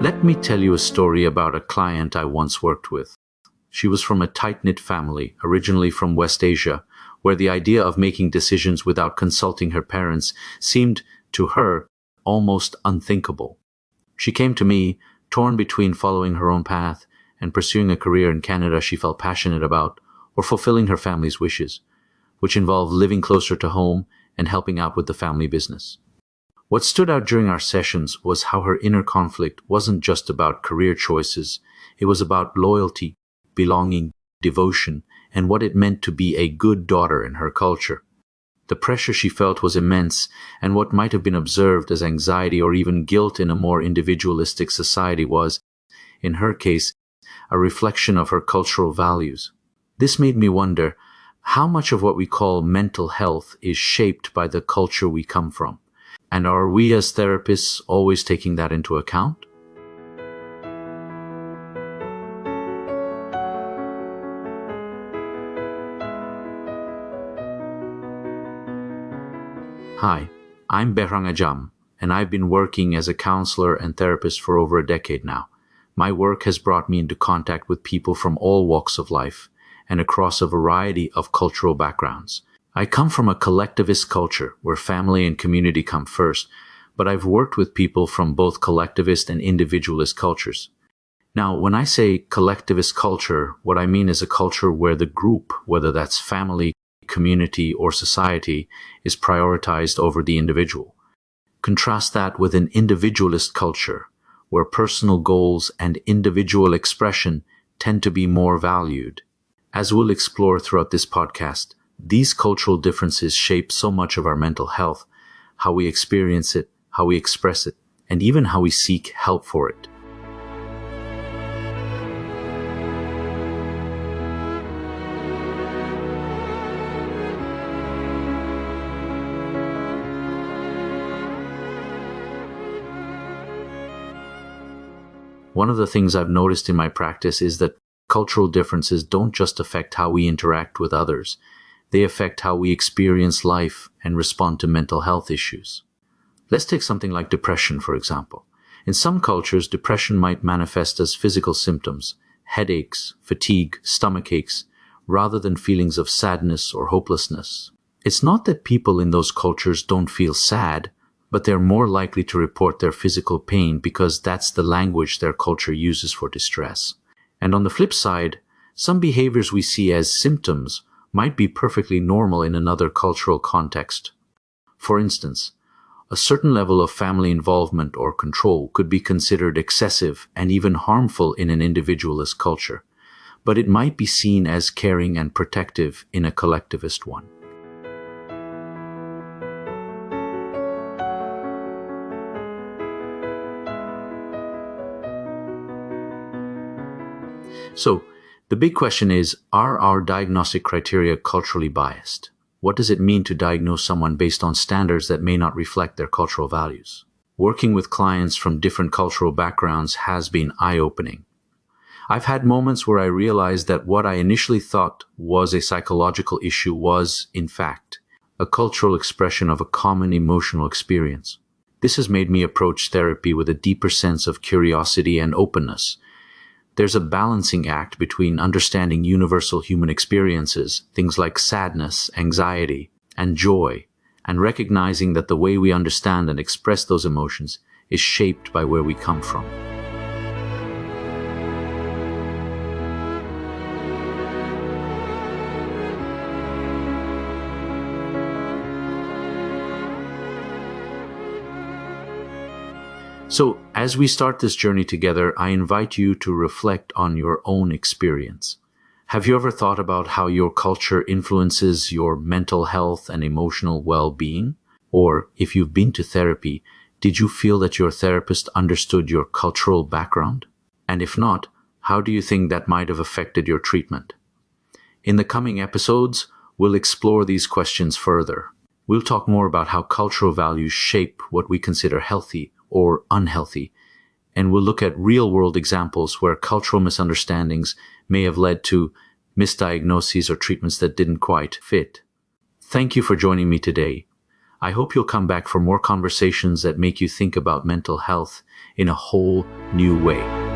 Let me tell you a story about a client I once worked with. She was from a tight-knit family, originally from West Asia, where the idea of making decisions without consulting her parents seemed, to her, almost unthinkable. She came to me, torn between following her own path and pursuing a career in Canada she felt passionate about, or fulfilling her family's wishes, which involved living closer to home and helping out with the family business. What stood out during our sessions was how her inner conflict wasn't just about career choices. It was about loyalty, belonging, devotion, and what it meant to be a good daughter in her culture. The pressure she felt was immense, and what might have been observed as anxiety or even guilt in a more individualistic society was, in her case, a reflection of her cultural values. This made me wonder how much of what we call mental health is shaped by the culture we come from. And are we as therapists always taking that into account? Hi, I'm Behrang Ajam, and I've been working as a counselor and therapist for over a decade now. My work has brought me into contact with people from all walks of life and across a variety of cultural backgrounds. I come from a collectivist culture where family and community come first, but I've worked with people from both collectivist and individualist cultures. Now, when I say collectivist culture, what I mean is a culture where the group, whether that's family, community, or society, is prioritized over the individual. Contrast that with an individualist culture, where personal goals and individual expression tend to be more valued. As we'll explore throughout this podcast, these cultural differences shape so much of our mental health, how we experience it, how we express it, and even how we seek help for it. One of the things I've noticed in my practice is that cultural differences don't just affect how we interact with others. They affect how we experience life and respond to mental health issues. Let's take something like depression, for example. In some cultures, depression might manifest as physical symptoms, headaches, fatigue, stomach aches, rather than feelings of sadness or hopelessness. It's not that people in those cultures don't feel sad, but they're more likely to report their physical pain because that's the language their culture uses for distress. And on the flip side, some behaviors we see as symptoms might be perfectly normal in another cultural context. For instance, a certain level of family involvement or control could be considered excessive and even harmful in an individualist culture, but it might be seen as caring and protective in a collectivist one. So, the big question is, are our diagnostic criteria culturally biased? What does it mean to diagnose someone based on standards that may not reflect their cultural values? Working with clients from different cultural backgrounds has been eye-opening. I've had moments where I realized that what I initially thought was a psychological issue was, in fact, a cultural expression of a common emotional experience. This has made me approach therapy with a deeper sense of curiosity and openness. There's a balancing act between understanding universal human experiences, things like sadness, anxiety, and joy, and recognizing that the way we understand and express those emotions is shaped by where we come from. So, as we start this journey together, I invite you to reflect on your own experience. Have you ever thought about how your culture influences your mental health and emotional well-being? Or, if you've been to therapy, did you feel that your therapist understood your cultural background? And if not, how do you think that might have affected your treatment? In the coming episodes, we'll explore these questions further. We'll talk more about how cultural values shape what we consider healthy or unhealthy, and we'll look at real-world examples where cultural misunderstandings may have led to misdiagnoses or treatments that didn't quite fit. Thank you for joining me today. I hope you'll come back for more conversations that make you think about mental health in a whole new way.